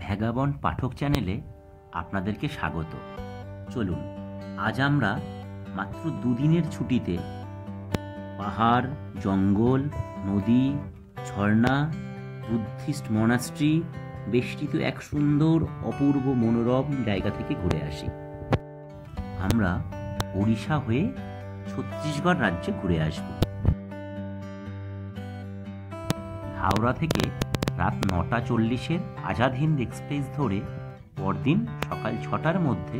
Vagabond পাঠক চ্যানেলে আপনাদেরকে স্বাগত। চলুন আজ আমরা মাত্র দুদিনের ছুটিতে পাহাড়, জঙ্গল, নদী, ঝর্ণা, বুদ্ধিস্ট মনাস্ট্রি বেষ্টিত এক সুন্দর অপূর্ব মনোরম জায়গা থেকে ঘুরে আসি। আমরা ওড়িশা হয়ে ছত্তিশগড় রাজ্যে ঘুরে আসব। হাওড়া থেকে রাত 9:40 আজাদ হিন্দ এক্সপ্রেস ধরে পরদিন সকাল 6টার মধ্যে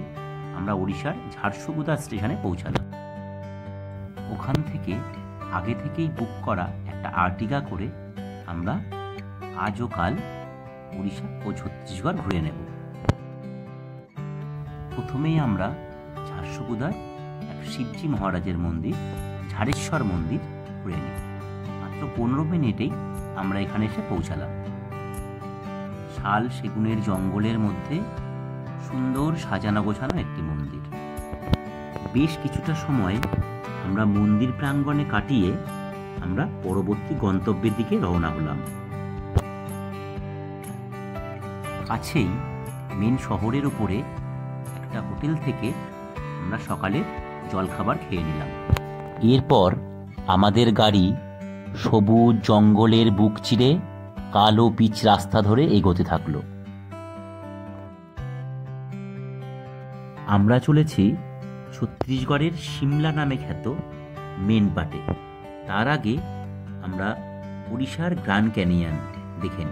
আমরা ওড়িশার ঝারসুগুদা স্টেশনে পৌঁছালাম। ওখান থেকে আগে থেকেই বুক করা একটা আর্টিগা করে আমরা আজ ও কাল ওড়িশা ও ছত্তিশগড় ঘুরে নেব। প্রথমেই আমরা ঝারসুগুদার এক শিবজি মহারাজের মন্দির, ঝাড়েশ্বর মন্দির ঘুরে নিই। মাত্র 15 মিনিটেই আমরা এখানে এসে পৌঁছালাম। শাল সেগুনের জঙ্গলের মধ্যে সুন্দর সাজানো গোছানো একটি মন্দির। বেশ কিছুটা সময় আমরা মন্দির প্রাঙ্গণে কাটিয়ে আমরা পরবর্তী গন্তব্যের দিকে রওনা হলাম। কাছেই মেন শহরের উপরে একটা হোটেল থেকে আমরা সকালে জলখাবার খেয়ে নিলাম। এরপর আমাদের গাড়ি সবুজ জঙ্গলের বুক চিরে কালো পিচ রাস্তা ধরে এগোতে থাকলো। আমরা চলেছি ছত্তিশগড়ের সিমলা নামে খ্যাত মেন পাটে। তার আগে আমরা ওড়িশার গ্র্যান্ড ক্যানিয়ন দেখেন।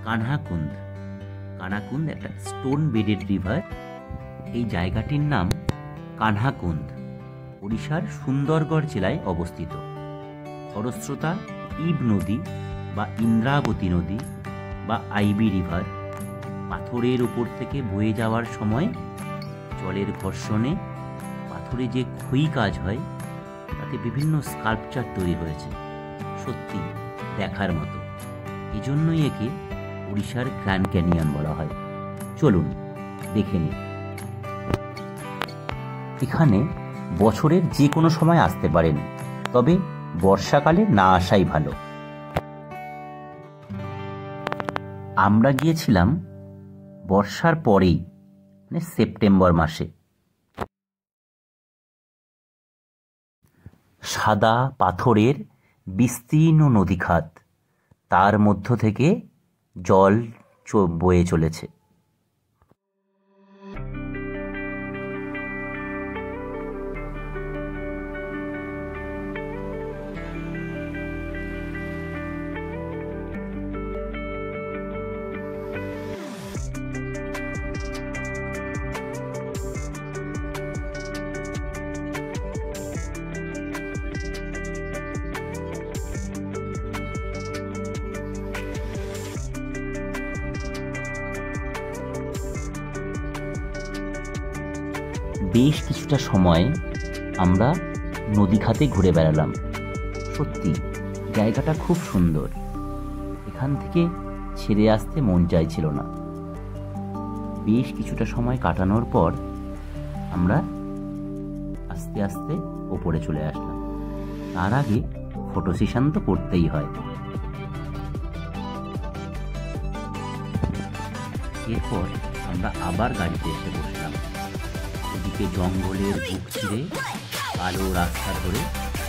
কানহাকুন্দ একটা স্টোন বেডেড রিভার। এই জায়গাটির নাম কানহাকুন্দ, ওড়িশার সুন্দরগড় জেলায় অবস্থিত। খরস্রোতা ইব নদী বা ইন্দ্রাবতী নদী বা আইবি রিভার পাথরের উপর থেকে বয়ে যাওয়ার সময় জলের ঘর্ষণে পাথরে যে ক্ষয়ী কাজ হয় তাতে বিভিন্ন স্কাল্পচার তৈরি হয়েছে, সত্যি দেখার মতো। এজন্যই একে ওড়িশার গ্র্যান্ড ক্যানিয়ন বলা হয়। চলুন দেখে নিই। এখানে বছরের যে কোনো সময় আসতে পারেন, তবে বর্ষাকালে না আসাই ভালো। আমরা গিয়েছিলাম বর্ষার পরেই, মানে সেপ্টেম্বর মাসে। সাদা পাথরের বিস্তীর্ণ নদীখাত, তার মধ্য থেকে জল বয়ে চলেছে। বেশ কিছুটা সময় আমরা নদী খাতে ঘুরে বেড়ালাম। সত্যি জায়গাটা খুব সুন্দর। এখান থেকে ছেড়ে আসতে মন চাইছিল না। বেশ কিছুটা সময় কাটানোর পর আমরা আস্তে আস্তে ওপরে চলে আসলাম। তার আগে ফটো সেশন তো করতেই হয়। এরপর আমরা আবার গাড়িতে এসে বসলাম। ওদিকে জঙ্গলের বুক ছিঁড়ে কালো রাস্তা ধরে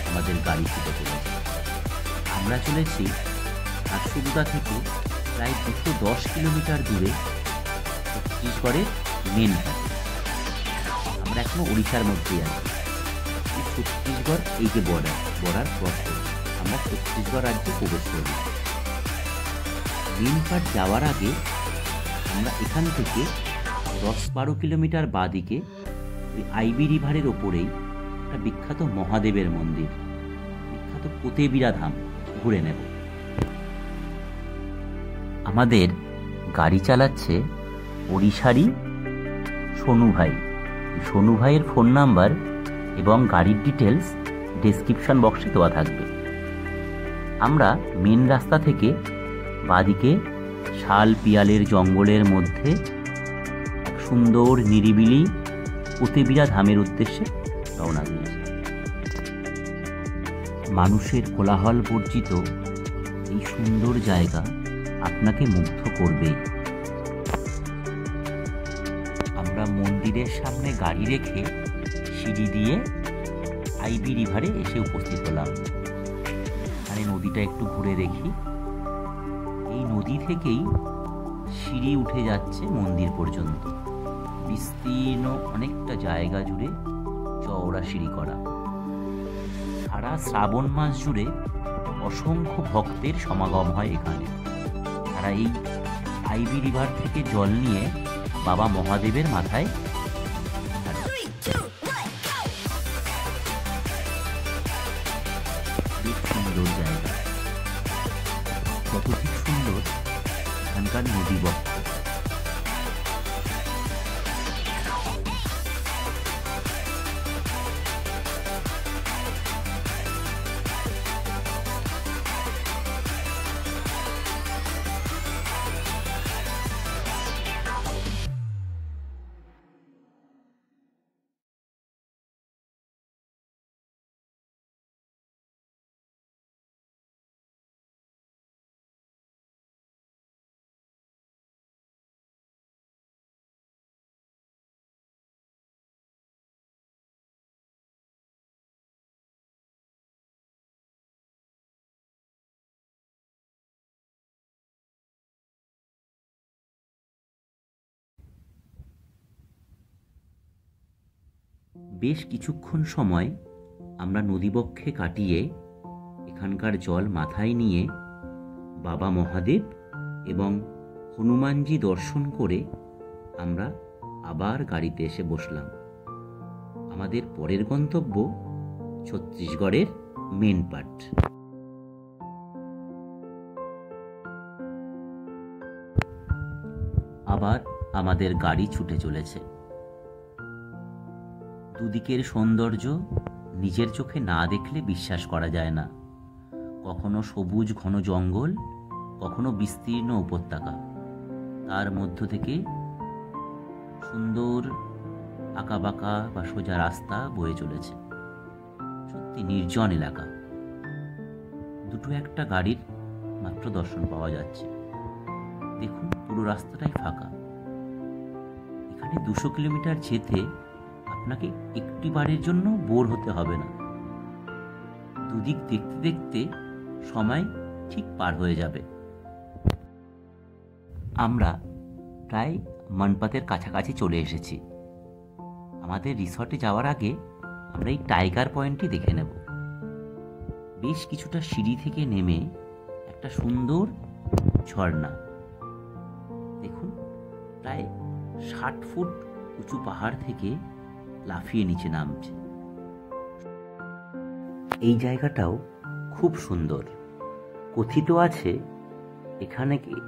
আমাদের গাড়ি ছুটে চলেছে। আমরা চলেছি ঝারসুগুদা থেকে প্রায় 210 কিলোমিটার দূরে ছত্তিশগড়ের মেন ঘাটে। আমরা এখনো ওড়িশার মধ্যেই আছি। ছত্তিশগড় এই যে বর্ডার ক্রস করে আমরা ছত্তিশগড় রাজ্যে প্রবেশ করি। মেন ঘাট যাওয়ার আগে আমরা এখান থেকে 10-12 কিলোমিটার বাঁদিকে ওই আইবি রিভারের ওপরেই একটা বিখ্যাত মহাদেবের মন্দির, বিখ্যাত কোতেবিরা ধাম ঘুরে নেব। আমাদের গাড়ি চালাচ্ছে ওড়িশারই সোনু ভাই। সোনু ভাইয়ের ফোন নাম্বার এবং গাড়ির ডিটেলস ডেসক্রিপশন বক্সে দেওয়া থাকবে। আমরা মেন রাস্তা থেকে বাঁদিকে শাল পিয়ালের জঙ্গলের মধ্যে এক সুন্দর নিরিবিলি কোতেবিরা ধামের উদ্দেশ্যে রওনা দিয়েছি। মানুষের কোলাহল বর্জিত এই সুন্দর জায়গা আপনাকে মুগ্ধ করবেই। মন্দিরের সামনে গাড়ি রেখে সিঁড়ি দিয়ে আইবি রিভারে এসে উপস্থিত হলাম। মানে নদীটা একটু ঘুরে দেখি। এই নদী থেকেই সিঁড়ি উঠে যাচ্ছে মন্দির পর্যন্ত, বিস্তীর্ণ অনেকটা জায়গা জুড়ে চওড়া সিঁড়ি করা। সারা শ্রাবণ মাস জুড়ে অসংখ্য ভক্তের সমাগম হয় এখানে। তারা এই আইবি রিভার থেকে জল নিয়ে বাবা মহাদেবের মাথায় সুন্দর জায়গা, কতটি সুন্দর এখানকার নদী বক্ষ। বেশ কিছুক্ষণ সময় আমরা নদীবক্ষে কাটিয়ে এখানকার জল মাথায় নিয়ে বাবা মহাদেব এবং হনুমানজি দর্শন করে আমরা আবার গাড়িতে এসে বসলাম। আমাদের পরের গন্তব্য ছত্তিশগড়ের মেনপাট। আবার আমাদের গাড়ি ছুটে চলেছে। দুদিকের সৌন্দর্য নিজের চোখে না দেখলে বিশ্বাস করা যায় না। কখনো সবুজ ঘন জঙ্গল, কখনো বিস্তীর্ণ উপত্যকা, তার মধ্য থেকে সুন্দর আঁকাবাঁকা বা সোজা রাস্তা বয়ে চলেছে। সত্যি নির্জন এলাকা। দুটো একটা গাড়ির মাত্র দর্শন পাওয়া যাচ্ছে। দেখুন, পুরো রাস্তাটাই ফাঁকা। এখানে 200 কিলোমিটার যেতে আপনাকে একটি বারের জন্য বোর হতে হবে না। দুদিক দেখতে দেখতে সময় ঠিক পার হয়ে যাবে। আমরা প্রায় মনপাতের কাছাকাছি চলে এসেছি। আমাদের রিসর্টে যাওয়ার আগে আমরা এই টাইগার পয়েন্টটি দেখে নেব। বেশ কিছুটা সিঁড়ি থেকে নেমে একটা সুন্দর ঝর্ণা। দেখুন, প্রায় 60 ফুট উঁচু পাহাড় থেকে লাফিয়ে নিচে নামছে। এই জায়গাটাও খুব সুন্দর। কথিত আছে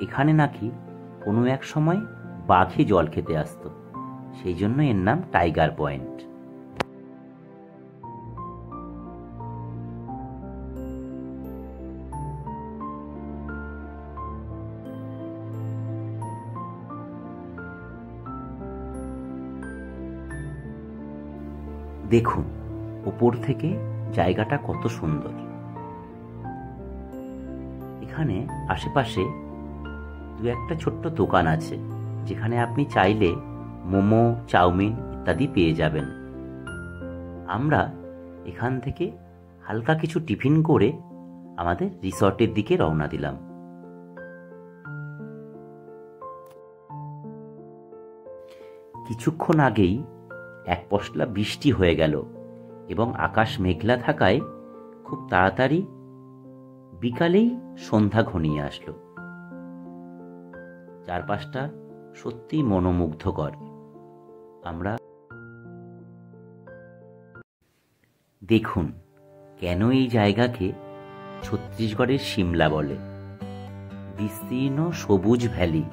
এখানে নাকি কোনো এক সময় বাঘে জল খেতে আসতো, সেই জন্য এর নাম টাইগার পয়েন্ট। দেখুন উপর থেকে জায়গাটা কত সুন্দর। এখানে আশেপাশে দু একটা ছোট্ট দোকান আছে, যেখানে আপনি চাইলে মোমো, চাউমিন ইত্যাদি পেয়ে যাবেন। আমরা এখান থেকে হালকা কিছু টিফিন করে আমাদের রিসর্টের দিকে রওনা দিলাম। কিছুক্ষণ আগেই এক পশলা বৃষ্টি হয়ে গেল এবং আকাশ মেঘলা থাকায় খুব তাড়াতাড়ি বিকালেই সন্ধ্যা ঘনিয়ে আসলো। চারপাশটা সত্যি মনোমুগ্ধকর। আমরা দেখুন কেন এই জায়গাকে ছত্তিশগড়ের সিমলা বলে। বিস্তীর্ণ সবুজ ভ্যালি,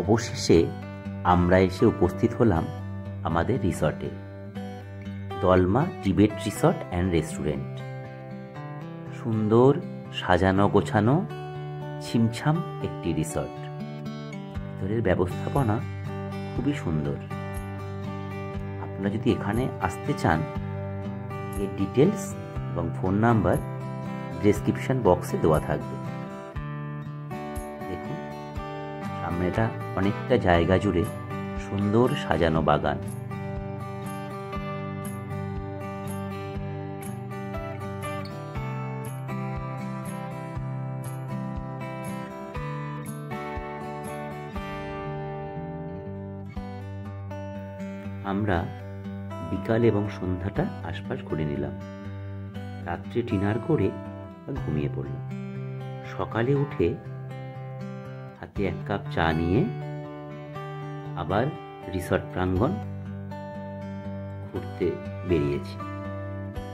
অবশেষে আমরা এসে উপস্থিত হলাম আমাদের রিসর্টে। Dalma Tibet resort and restaurant. সুন্দর সাজানো গোছানো ছিমছাম একটি রিসর্ট। ভিতরের ব্যবস্থাপনা খুবই সুন্দর। আপনারা যদি এখানে আসতে চান, এর ডিটেলস এবং ফোন নাম্বার ডেসক্রিপশন বক্সে দেওয়া থাকবে। দেখুন, সামনেটা অনেকটা জায়গা জুড়ে সুন্দর সাজানো বাগান। আমরা বিকাল এবং সন্ধ্যাটা আশপাশ করে নিলাম। রাত্রে ডিনার করে ঘুমিয়ে পড়লাম। সকালে উঠে হাতে 1 কাপ চা নিয়ে আবার রিসর্ট প্রাঙ্গণ ঘুরতে বেরিয়েছি।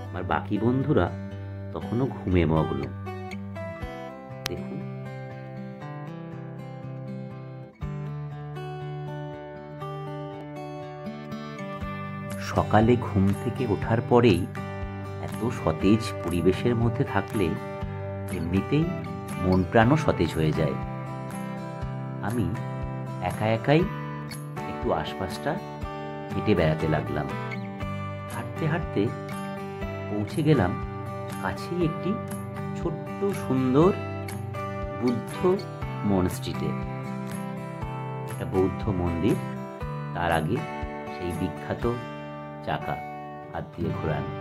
আমার বাকি বন্ধুরা তখনও ঘুমে মগ্ন। দেখুন, সকালে ঘুম থেকে ওঠার পরেই এত সতেজ পরিবেশের মধ্যে থাকলে এমনিতেই মন প্রাণও সতেজ হয়ে যায়। আমি একা একাই একটু আশপাশটা হেঁটে বেড়াতে লাগলাম। হাঁটতে হাঁটতে পৌঁছে গেলাম কাছেই একটি ছোট্ট সুন্দর বুদ্ধ মনস্ট্রিটে। একটা বৌদ্ধ মন্দির, তার আগে সেই বিখ্যাত চাকা হাত দিয়ে ঘোরানো।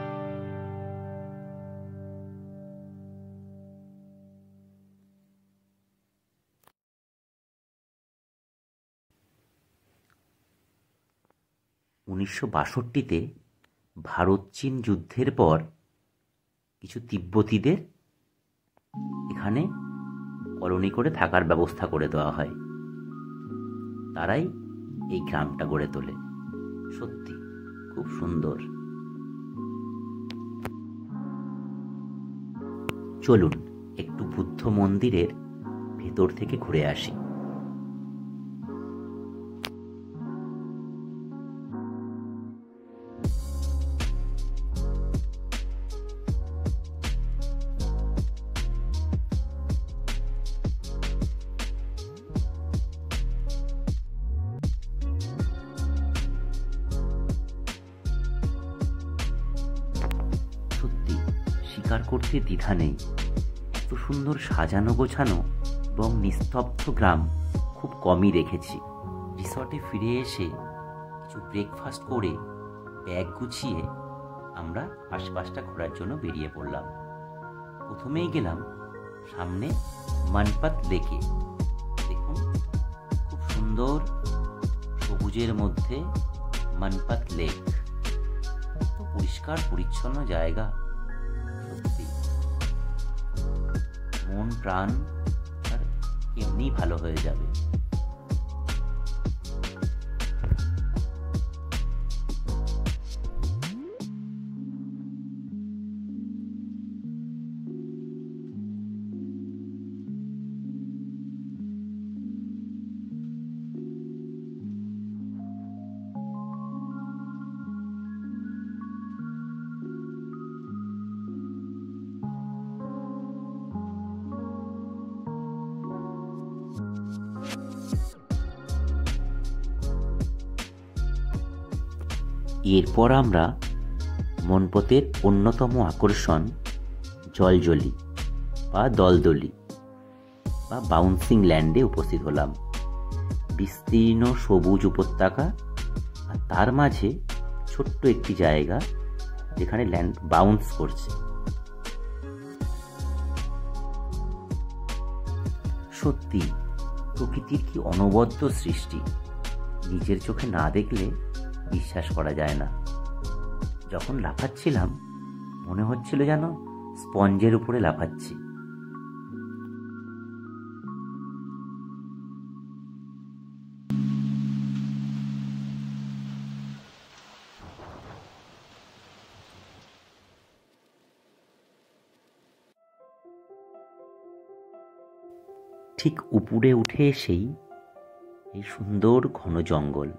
উনিশশো 1962-তে ভারত চীন যুদ্ধের পর কিছু তিব্বতীদের এখানে কলোনি করে থাকার ব্যবস্থা করে দেওয়া হয়। তারাই এই গ্রামটা গড়ে তোলে। সত্যি খুব সুন্দর। চলুন একটু বুদ্ধ মন্দিরের ভেতর থেকে ঘুরে আসি। স্বীকার করতে দ্বিধা নেই, এত সুন্দর সাজানো গোছানো এবং নিস্তব্ধ গ্রাম খুব কমই দেখেছি। রিসর্টে ফিরে এসে কিছু ব্রেকফাস্ট করে ব্যাগ গুছিয়ে আমরা আশপাশটা ঘোরার জন্য বেরিয়ে পড়লাম। প্রথমেই গেলাম সামনে মানপাত লেকে। দেখুন, খুব সুন্দর সবুজের মধ্যে মানপাত লেক। তো পরিষ্কার পরিচ্ছন্ন জায়গা, সত্যি মন প্রাণ আর এমনি ভালো হয়ে যাবে। এরপর আমরা মনপতের অন্যতম আকর্ষণ জলজলি বা দলদলি বা বাউন্সিং ল্যান্ডে উপস্থিত হলাম। বিস্তীর্ণ সবুজ উপত্যকা আর তার মাঝে ছোট্ট একটি জায়গা যেখানে ল্যান্ড বাউন্স করছে। সত্যি প্রকৃতির কি অনবদ্য সৃষ্টি, নিজের চোখে না দেখলে বিশ্বাস করা যায় না। যখন লাফাচ্ছিলাম মনে হচ্ছিল যেন স্পঞ্জের উপরে লাফাচ্ছি। ঠিক উপরে উঠে এসেই এই সুন্দর ঘন জঙ্গল।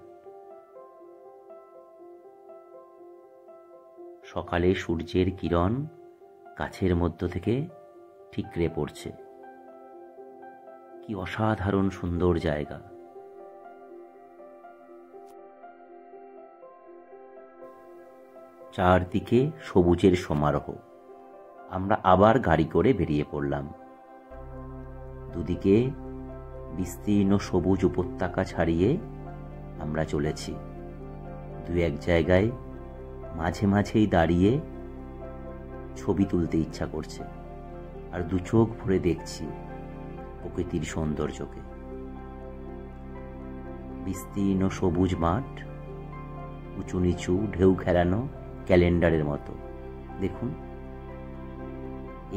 সকালে সূর্যের কিরণ গাছের মধ্য থেকে ঠিকরে পড়ছে। কি অসাধারণ সুন্দর জায়গা। চারদিকে সবুজের সমারোহ। আমরা আবার গাড়ি করে বেরিয়ে পড়লাম। দুদিকে বিস্তীর্ণ সবুজ উপত্যকা ছাড়িয়ে আমরা চলেছি। দু এক জায়গায় মাঝে মাঝেই দাঁড়িয়ে ছবি তুলতে ইচ্ছা করছে, আর দু চোখ ভরে দেখছি প্রকৃতির সৌন্দর্যকে। বিস্তীর্ণ সবুজ মাঠ, উঁচু নিচু ঢেউ খেলানো ক্যালেন্ডারের মতো। দেখুন,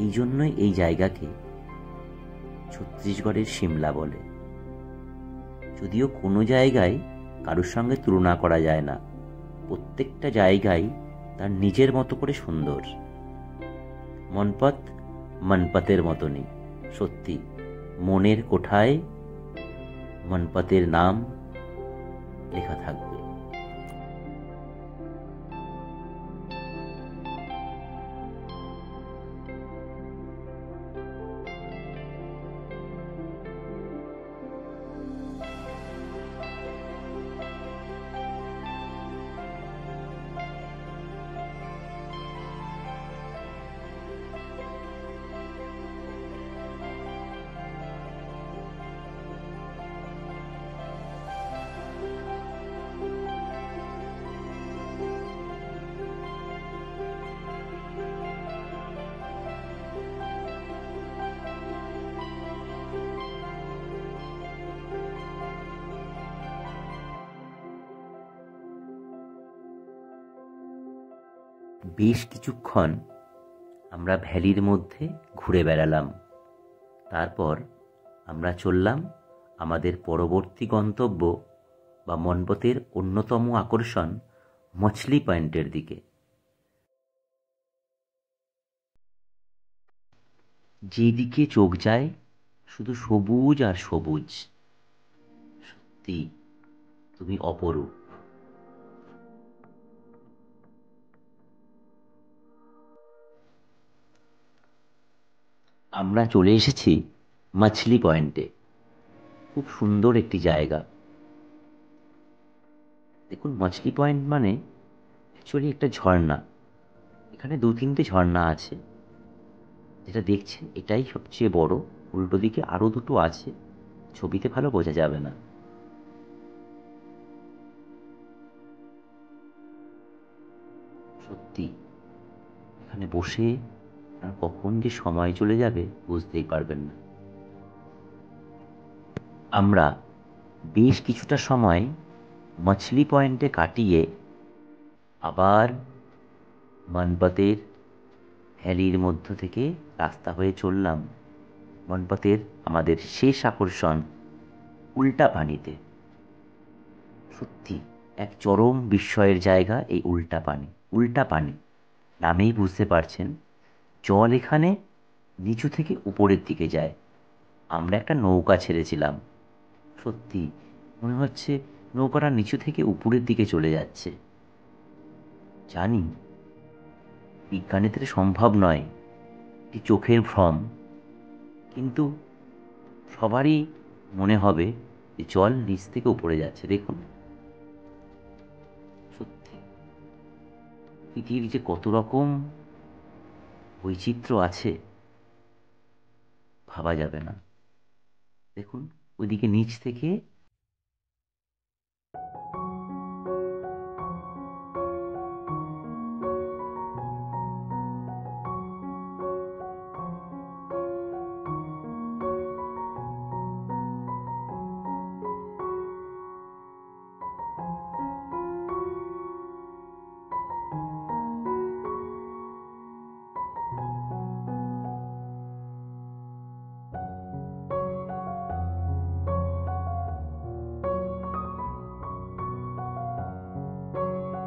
এই জন্যই এই জায়গাকে ছত্তিশগড়ের সিমলা বলে। যদিও কোনো জায়গায় কারোর সঙ্গে তুলনা করা যায় না, প্রত্যেকটা জায়গায় তার নিজের মতো করে সুন্দর। মনপত মনপতের মতনই, সত্যি মনের কোঠায় মনপতের নাম লেখা থাকবে। বেশ কিছুক্ষণ আমরা ভ্যালির মধ্যে ঘুরে বেড়ালাম। তারপর আমরা চললাম আমাদের পরবর্তী গন্তব্য বা মনপতের অন্যতম আকর্ষণ মছলি পয়েন্টের দিকে। যেদিকে চোখ যায় শুধু সবুজ আর সবুজ। সত্যি তুমি অপরূপ। আমরা চলে এসেছি মাছলি পয়েন্টে। খুব সুন্দর একটি জায়গা। দেখুন, মাছলি পয়েন্ট মানে অ্যাকচুয়ালি একটা ঝর্ণা। এখানে দু তিনটে ঝর্ণা আছে। যেটা দেখছেন এটাই সবচেয়ে বড়। উল্টো দিকে আরও দুটো আছে, ছবিতে ভালো বোঝা যাবে না। সত্যি এখানে বসে আর কখন যে সময় চলে যাবে বুঝতেই পারবেন না। আমরা বেশ কিছুটা সময় মাছলি পয়েন্টে কাটিয়ে আবার মনপতের ভ্যালির মধ্য থেকে রাস্তা হয়ে চললাম মনপতের আমাদের শেষ আকর্ষণ উল্টা পানিতে। সত্যি এক চরম বিস্ময়ের জায়গা এই উল্টা পানি। উল্টা পানি নামেই বুঝতে পারছেন, জল এখানে নিচু থেকে উপরের দিকে যায়। আমরা একটা নৌকা ছেড়েছিলাম। সত্যি মনে হচ্ছে নৌকাটা নিচু থেকে উপরের দিকে চলে যাচ্ছে। জানি বিজ্ঞানীদের সম্ভব নয়, এটি চোখের ভ্রম, কিন্তু সবারই মনে হবে যে জল নিচ থেকে উপরে যাচ্ছে। দেখুন, সত্যি পৃথিবীর যে কত রকম বৈচিত্র্য আছে ভাবা যাবে না। দেখুন, ওইদিকে নিচ থেকে